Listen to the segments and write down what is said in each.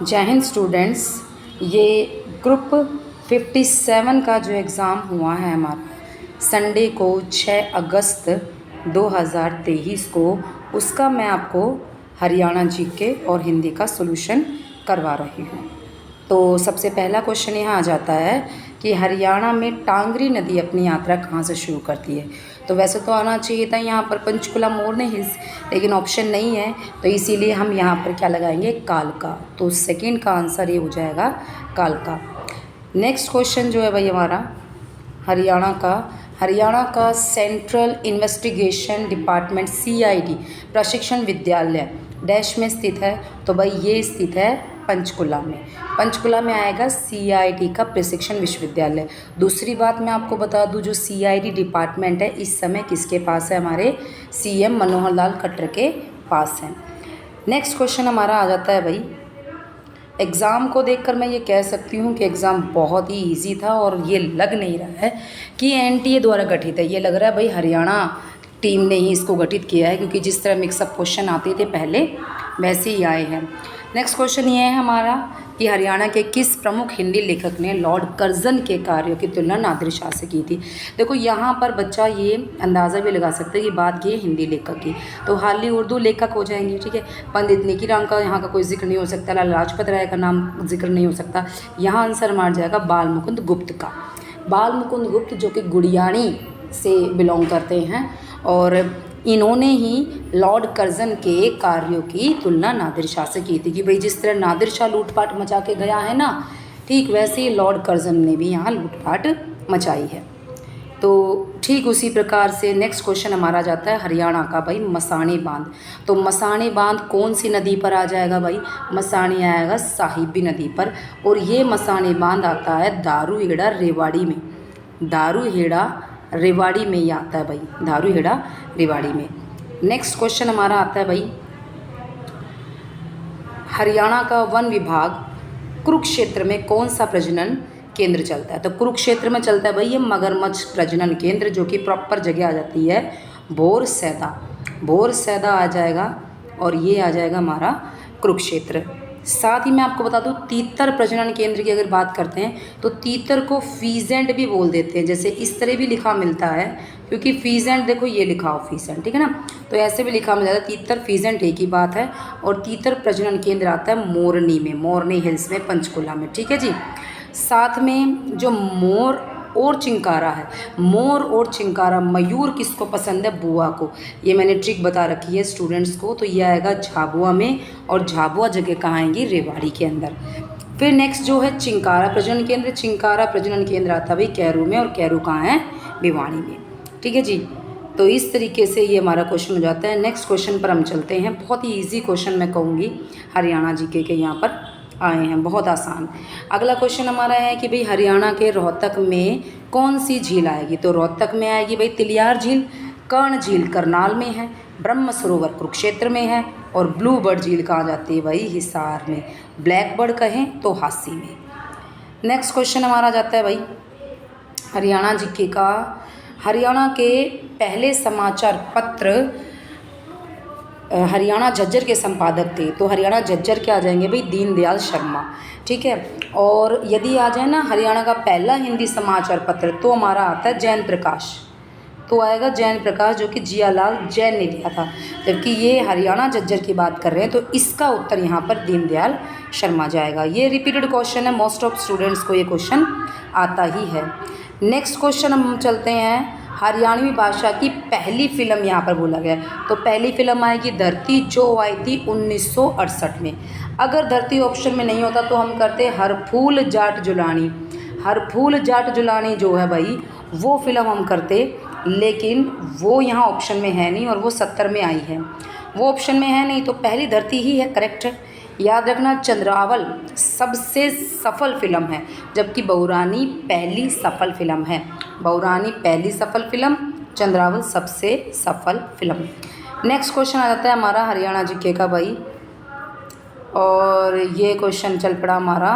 जय हिंद स्टूडेंट्स। ये ग्रुप 57 का जो एग्ज़ाम हुआ है हमारा संडे को 6 अगस्त 2023 को, उसका मैं आपको हरियाणा जीके और हिंदी का सॉल्यूशन करवा रही हूँ। तो सबसे पहला क्वेश्चन यहाँ आ जाता है कि हरियाणा में टांगरी नदी अपनी यात्रा कहाँ से शुरू करती है। तो वैसे तो आना चाहिए था यहाँ पर पंचकुला मोरनी हिल्स, लेकिन ऑप्शन नहीं है, तो इसीलिए हम यहाँ पर क्या लगाएंगे, कालका। तो सेकंड का आंसर ये हो जाएगा कालका। नेक्स्ट क्वेश्चन जो है भाई हमारा हरियाणा का सेंट्रल इन्वेस्टिगेशन डिपार्टमेंट CID प्रशिक्षण विद्यालय डैश में स्थित है। तो भाई ये स्थित है पंचकुला में आएगा CID का प्रशिक्षण विश्वविद्यालय। दूसरी बात मैं आपको बता दूं, जो CID डिपार्टमेंट है इस समय किसके पास है, हमारे CM मनोहर लाल खट्टर के पास है। नेक्स्ट क्वेश्चन हमारा आ जाता है भाई, एग्ज़ाम को देखकर मैं ये कह सकती हूँ कि एग्ज़ाम बहुत ही इजी था, और ये लग नहीं रहा है कि NTA द्वारा गठित है। ये लग रहा है भाई हरियाणा टीम ने ही इसको गठित किया है, क्योंकि जिस तरह मिक्सअप क्वेश्चन आते थे पहले वैसे ही आए हैं। नेक्स्ट क्वेश्चन ये है हमारा कि हरियाणा के किस प्रमुख हिंदी लेखक ने लॉर्ड कर्जन के कार्यों की तुलना नादिर शाह से की थी। देखो यहाँ पर बच्चा ये अंदाज़ा भी लगा सकता है कि बात की है हिंदी लेखक की, तो हाल ही उर्दू लेखक हो जाएंगे। ठीक है, पंडित नेकीराम का यहाँ का कोई जिक्र नहीं हो सकता, लाला लाजपत राय का नाम जिक्र नहीं हो सकता। यहाँ आंसर मार जाएगा बाल मुकुंद गुप्त का। बाल मुकुंद गुप्त जो कि गुड़ियाणी से बिलोंग करते हैं, और इन्होंने ही लॉर्ड कर्जन के कार्यों की तुलना नादिर शाह से की थी कि भाई जिस तरह नादिर शाह लूटपाट मचा के गया है ना, ठीक वैसे ही लॉर्ड कर्जन ने भी यहाँ लूटपाट मचाई है। तो ठीक उसी प्रकार से नेक्स्ट क्वेश्चन हमारा जाता है हरियाणा का भाई मसाणी बांध। तो मसाणी बांध कौन सी नदी पर आ जाएगा भाई, मसाणी आएगा साहिबी नदी पर, और ये मसाणी बांध आता है दारूहेड़ा रेवाड़ी में। दारूहेड़ा रेवाड़ी में ही आता है भाई, दारूहेड़ा रेवाड़ी में। नेक्स्ट क्वेश्चन हमारा आता है भाई, हरियाणा का वन विभाग कुरुक्षेत्र में कौन सा प्रजनन केंद्र चलता है। तो कुरुक्षेत्र में चलता है भाई ये मगरमच्छ प्रजनन केंद्र, जो कि प्रॉपर जगह आ जाती है भोरसैदा आ जाएगा, और ये आ जाएगा हमारा कुरुक्षेत्र। साथ ही मैं आपको बता दूं, तीतर प्रजनन केंद्र की अगर बात करते हैं तो तीतर को फीजेंट भी बोल देते हैं। जैसे इस तरह भी लिखा मिलता है, क्योंकि फीजेंट देखो ये लिखा हो फीजेंट, ठीक है ना, तो ऐसे भी लिखा मिल जाता है। तीतर फीजेंट एक ही बात है। और तीतर प्रजनन केंद्र आता है मोरनी में, मोरनी हिल्स में, पंचकुला में। ठीक है जी। साथ में जो मोर और चिंकारा है, मोर और चिंकारा, मयूर किसको पसंद है, बुआ को। ये मैंने ट्रिक बता रखी है स्टूडेंट्स को। तो ये आएगा झाबुआ में, और झाबुआ जगह कहाँ आएंगी, रेवाड़ी के अंदर। फिर नेक्स्ट जो है चिंकारा प्रजनन केंद्र, चिंकारा प्रजनन केंद्र आता है भाई कैरू में, और कैरू कहाँ है, भिवानी में। ठीक है जी। तो इस तरीके से ये हमारा क्वेश्चन हो जाता है। नेक्स्ट क्वेश्चन पर हम चलते हैं। बहुत ही ईजी क्वेश्चन मैं कहूँगी, हरियाणा जीके के यहाँ पर आए हैं, बहुत आसान। अगला क्वेश्चन हमारा है कि भाई हरियाणा के रोहतक में कौन सी झील आएगी। तो रोहतक में आएगी भाई तिलियार झील, कर्ण झील करनाल में है, ब्रह्म सरोवर कुरुक्षेत्र में है, और ब्लू बर्ड झील कहाँ जाती है भाई, हिसार में। ब्लैक बर्ड कहें तो हासी में। नेक्स्ट क्वेश्चन हमारा जाता है भाई हरियाणा जीके का, हरियाणा के पहले समाचार पत्र हरियाणा झज्जर के संपादक थे। तो हरियाणा झज्जर के आ जाएंगे भाई दीनदयाल शर्मा। ठीक है। और यदि आ जाए ना हरियाणा का पहला हिंदी समाचार पत्र, तो हमारा आता है जैन प्रकाश। तो आएगा जैन प्रकाश, जो कि जियालाल जैन ने दिया था। जबकि ये हरियाणा झज्जर की बात कर रहे हैं, तो इसका उत्तर यहाँ पर दीनदयाल शर्मा जाएगा। ये रिपीटेड क्वेश्चन है, मोस्ट ऑफ स्टूडेंट्स को ये क्वेश्चन आता ही है। नेक्स्ट क्वेश्चन हम चलते हैं, हरियाणवी भाषा की पहली फिल्म यहाँ पर बोला गया है। तो पहली फिल्म आएगी धरती, जो आई थी 1968 में। अगर धरती ऑप्शन में नहीं होता तो हम करते हर फूल जाट जुलानी। हर फूल जाट जुलानी जो है भाई, वो फिल्म हम करते, लेकिन वो यहाँ ऑप्शन में है नहीं, और वो 70 में आई है, वो ऑप्शन में है नहीं। तो पहली धरती ही है करेक्ट है। याद रखना, चंद्रावल सबसे सफल फिल्म है, जबकि बहुरानी पहली सफल फिल्म है। बहुरानी पहली सफल फिल्म, चंद्रावल सबसे सफल फिल्म। नेक्स्ट क्वेश्चन आ जाता है हमारा हरियाणा जीके का भाई, और ये क्वेश्चन चल पड़ा हमारा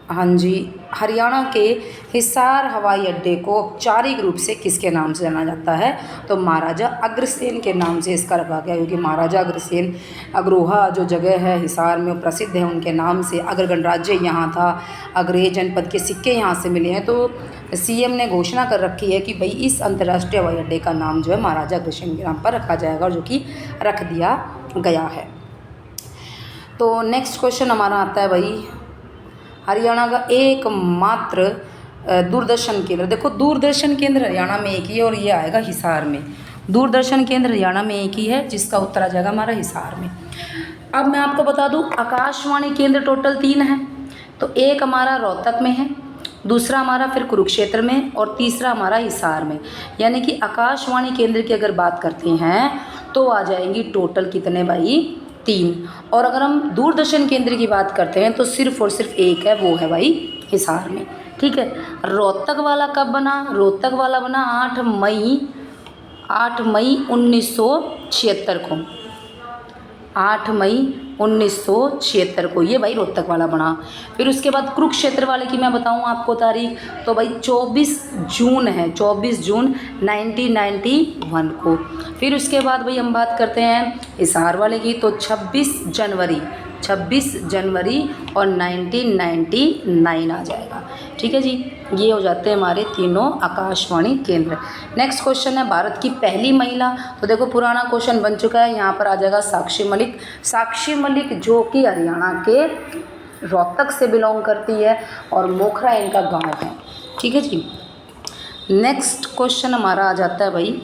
हाँ जी, हरियाणा के हिसार हवाई अड्डे को औपचारिक रूप से किसके नाम से जाना जाता है? तो महाराजा अग्रसेन के नाम से इसका रखा गया, क्योंकि महाराजा अग्रसेन अग्रोहा जो जगह है हिसार में वो प्रसिद्ध है उनके नाम से। अग्र गणराज्य यहाँ था, अग्रेय जनपद के सिक्के यहाँ से मिले हैं। तो सीएम ने घोषणा कर रखी है कि भाई इस अंतर्राष्ट्रीय हवाई अड्डे का नाम जो है महाराजा अग्रसेन के नाम पर रखा जाएगा, जो कि रख दिया गया है। तो नेक्स्ट क्वेश्चन हमारा आता है भाई, हरियाणा का एकमात्र दूरदर्शन केंद्र। देखो दूरदर्शन केंद्र हरियाणा में एक ही है और ये आएगा हिसार में। दूरदर्शन केंद्र हरियाणा में एक ही है, जिसका उत्तर आ जाएगा हमारा हिसार में। अब मैं आपको बता दूं, आकाशवाणी केंद्र टोटल 3 हैं। तो एक हमारा रोहतक में है, दूसरा हमारा फिर कुरुक्षेत्र में और तीसरा हमारा हिसार में। यानी कि आकाशवाणी केंद्र की अगर बात करते हैं तो आ जाएंगी टोटल कितने भाई? 3। और अगर हम दूरदर्शन केंद्र की बात करते हैं तो सिर्फ और सिर्फ एक है, वो है भाई हिसार में। ठीक है। रोहतक वाला कब बना? रोहतक वाला बना 8 मई 1976 को। 8 मई 1976 को ये भाई रोहतक वाला बना। फिर उसके बाद कुरुक्षेत्र वाले की मैं बताऊं आपको तारीख, तो भाई 24 जून है, 24 जून 1991 को। फिर उसके बाद भाई हम बात करते हैं हिसार वाले की, तो 26 जनवरी और 1999 आ जाएगा। ठीक है जी, ये हो जाते हैं हमारे तीनों आकाशवाणी केंद्र। नेक्स्ट क्वेश्चन है भारत की पहली महिला। तो देखो पुराना क्वेश्चन बन चुका है, यहाँ पर आ जाएगा साक्षी मलिक। साक्षी मलिक जो कि हरियाणा के रोहतक से बिलोंग करती है और मोखरा इनका गांव है। ठीक है जी। नेक्स्ट क्वेश्चन हमारा आ जाता है भाई,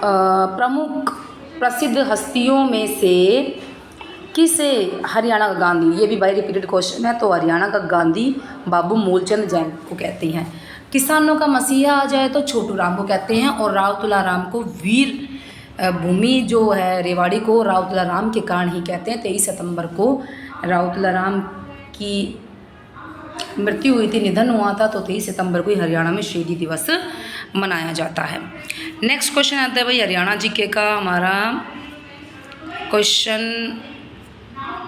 प्रमुख प्रसिद्ध हस्तियों में से किसे हरियाणा का गांधी, ये भी भाई रिपीटेड क्वेश्चन है। तो हरियाणा का गांधी बाबू मूलचंद जैन को कहते हैं। किसानों का मसीहा आ जाए तो छोटू राम को कहते हैं, और राव तुलाराम को वीर भूमि जो है रेवाड़ी को राव तुलाराम के कारण ही कहते हैं। 23 सितंबर को राव तुलाराम की मृत्यु हुई थी, निधन हुआ था, तो 23 सितंबर को ही हरियाणा में शहीदी दिवस मनाया जाता है। नेक्स्ट क्वेश्चन आता है भाई हरियाणा जीके का हमारा क्वेश्चन।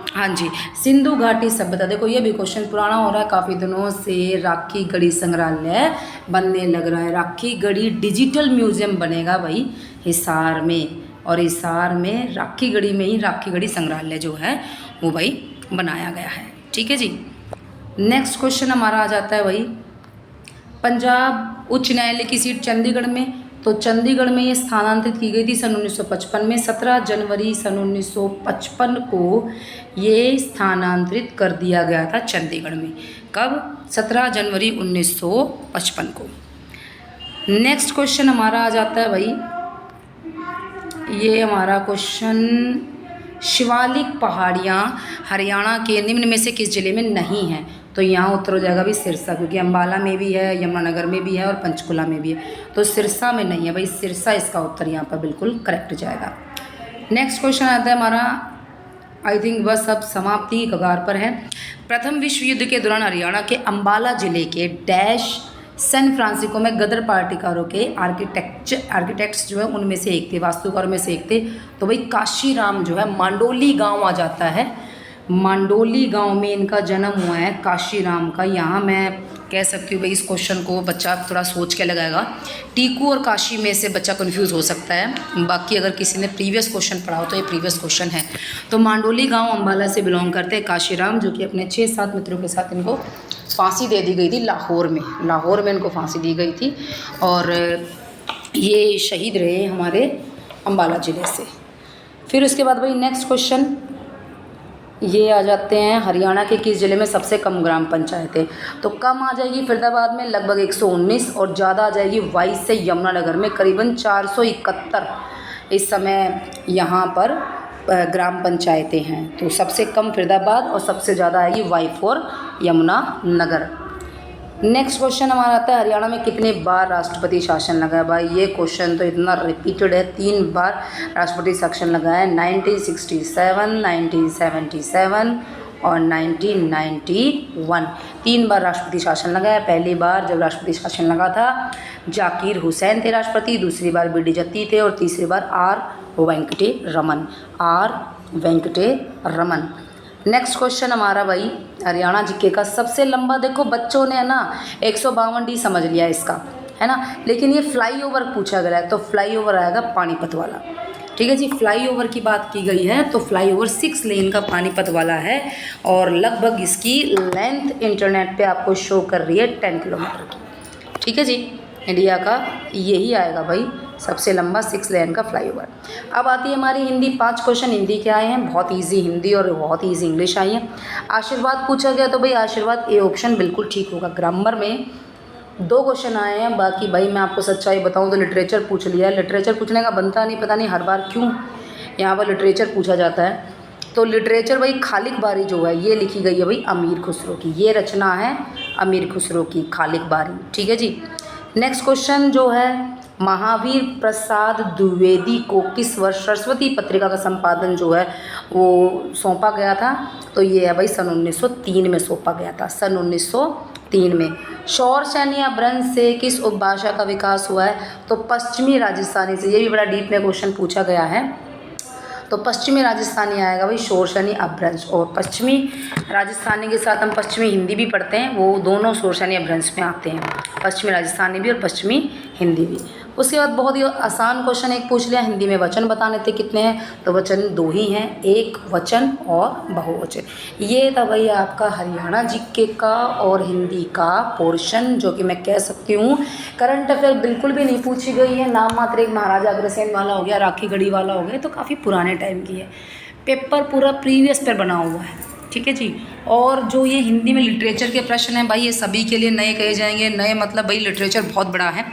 हाँ जी, सिंधु घाटी सभ्यता। देखो ये भी क्वेश्चन पुराना हो रहा है काफ़ी दिनों से। राखी गढ़ी संग्रहालय बनने लग रहा है। राखी गढ़ी डिजिटल म्यूजियम बनेगा भाई हिसार में, और हिसार में राखी गढ़ी में ही राखी गढ़ी संग्रहालय जो है वो भाई बनाया गया है। ठीक है जी। नेक्स्ट क्वेश्चन हमारा आ जाता है भाई, पंजाब उच्च न्यायालय की सीट चंडीगढ़ में। तो चंडीगढ़ में ये स्थानांतरित की गई थी सन 1955 में। 17 जनवरी सन 1955 को ये स्थानांतरित कर दिया गया था चंडीगढ़ में। कब? 17 जनवरी 1955 को। नेक्स्ट क्वेश्चन हमारा आ जाता है भाई, ये हमारा क्वेश्चन, शिवालिक पहाड़ियाँ हरियाणा के निम्न में से किस जिले में नहीं हैं? तो यहाँ उत्तर हो जाएगा भी सिरसा, क्योंकि अम्बाला में भी है, यमुनानगर में भी है और पंचकुला में भी है। तो सिरसा में नहीं है भाई, सिरसा इसका उत्तर यहाँ पर बिल्कुल करेक्ट जाएगा। नेक्स्ट क्वेश्चन आता है हमारा, आई थिंक बस अब समाप्ति की कगार पर है। प्रथम विश्व युद्ध के दौरान हरियाणा के अम्बाला जिले के डैश सैन फ्रांसिस्को में गदर पार्टीकारों के आर्किटेक्ट्स जो है उनमें से एक थे, वास्तुकारों में से एक थे। तो भाई काशीराम जो है, मांडोली गांव आ जाता है, मांडोली गांव में इनका जन्म हुआ है काशीराम का। यहाँ मैं कह सकती हूँ भाई इस क्वेश्चन को बच्चा थोड़ा सोच के लगाएगा। टीकू और काशी में से बच्चा कंफ्यूज हो सकता है, बाकी अगर किसी ने प्रीवियस क्वेश्चन पढ़ा हो तो ये प्रीवियस क्वेश्चन है। तो मांडोली गांव अम्बाला से बिलोंग करते हैं काशीराम, जो कि अपने 6-7 मित्रों के साथ इनको फांसी दे दी गई थी लाहौर में इनको फांसी दी गई थी, और ये शहीद रहे हमारे अम्बाला ज़िले से। फिर उसके बाद भाई नेक्स्ट क्वेश्चन ये आ जाते हैं, हरियाणा के किस ज़िले में सबसे कम ग्राम पंचायतें? तो कम आ जाएगी फरीदाबाद में लगभग 119, और ज़्यादा आ जाएगी 22 से यमुनानगर में करीबन 471 इस समय यहाँ पर ग्राम पंचायतें हैं। तो सबसे कम फरीदाबाद और सबसे ज़्यादा आएगी Y4 यमुनानगर। नेक्स्ट क्वेश्चन हमारा आता है, हरियाणा में कितने बार राष्ट्रपति शासन लगा है? भाई ये क्वेश्चन तो इतना रिपीटेड है, 3 बार राष्ट्रपति शासन लगा है, 1967, 1977 और 1991। 3 बार राष्ट्रपति शासन लगा है। पहली बार जब राष्ट्रपति शासन लगा था जाकिर हुसैन थे राष्ट्रपति, दूसरी बार बी डी जत्ती थे, और तीसरी बार are Venkate Raman. Next question हमारा भाई हरियाणा जीके का सबसे लंबा, देखो बच्चों ने ना 152D समझ लिया इसका, है ना, लेकिन ये फ्लाईओवर पूछा गया है तो फ्लाईओवर आएगा पानीपत वाला। ठीक है जी, फ्लाईओवर की बात की गई है तो फ्लाईओवर 6 लेन का पानीपत वाला है और लगभग इसकी लेंथ इंटरनेट पे आपको शो कर रही है 10 किलोमीटर की। ठीक है जी, इंडिया का यही आएगा भाई सबसे लंबा 6 लेन का फ्लाईओवर। अब आती है हमारी हिंदी, 5 क्वेश्चन हिंदी के आए हैं, बहुत इजी हिंदी और बहुत इजी इंग्लिश आई है। आशीर्वाद पूछा गया तो भाई आशीर्वाद ए ऑप्शन बिल्कुल ठीक होगा। ग्रामर में 2 क्वेश्चन आए हैं, बाकी भाई मैं आपको सच्चाई बताऊं तो लिटरेचर पूछ लिया है। लिटरेचर पूछने का बनता नहीं, पता नहीं हर बार क्यों यहाँ पर लिटरेचर पूछा जाता है। तो लिटरेचर भाई खालिक बारी जो है ये लिखी गई है भाई अमीर खुसरो की, ये रचना है अमीर खुसरो की खालिक बारी। ठीक है जी, नेक्स्ट क्वेश्चन जो है महावीर प्रसाद द्विवेदी को किस वर्ष सरस्वती पत्रिका का संपादन जो है वो सौंपा गया था, तो ये है भाई सन 1903 में सौंपा गया था, सन 1903 में। शौर सैनी अपभ्रंश से किस उपभाषा का विकास हुआ है, तो पश्चिमी राजस्थानी से, ये भी बड़ा डीप में क्वेश्चन पूछा गया है, तो पश्चिमी राजस्थानी आएगा भाई शौर सैनी अपभ्रंश। और पश्चिमी राजस्थानी के साथ हम पश्चिमी हिंदी भी पढ़ते हैं, वो दोनों शौर सैनी अपभ्रंश में आते हैं, पश्चिमी राजस्थानी भी और पश्चिमी हिंदी भी। उसके बाद बहुत ही आसान क्वेश्चन एक पूछ लिया, हिंदी में वचन बताने थे कितने हैं, तो वचन 2 ही हैं, एक वचन और बहुवचन। ये था भाई आपका हरियाणा जीके का और हिंदी का पोर्शन, जो कि मैं कह सकती हूँ करंट अफेयर बिल्कुल भी नहीं पूछी गई है, नाम मात्र एक महाराजा अग्रसेन वाला हो गया, राखी गढ़ी वाला हो गया, तो काफ़ी पुराने टाइम की है। पेपर पूरा प्रीवियस पर बना हुआ है। ठीक है जी, और जो ये हिंदी में लिटरेचर के प्रश्न हैं भाई ये सभी के लिए नए कहे जाएंगे। नए मतलब भाई लिटरेचर बहुत बड़ा है,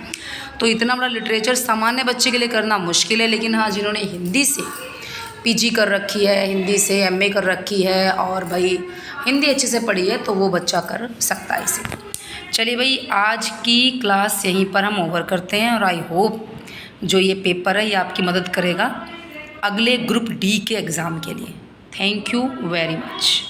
तो इतना बड़ा लिटरेचर सामान्य बच्चे के लिए करना मुश्किल है, लेकिन हाँ जिन्होंने हिंदी से पीजी कर रखी है, हिंदी से एमए कर रखी है और भाई हिंदी अच्छे से पढ़ी है तो वो बच्चा कर सकता है इसे। चलिए भाई आज की क्लास यहीं पर हम ओवर करते हैं और आई होप जो ये पेपर है ये आपकी मदद करेगा अगले ग्रुप डी के एग्ज़ाम के लिए। Thank you very much.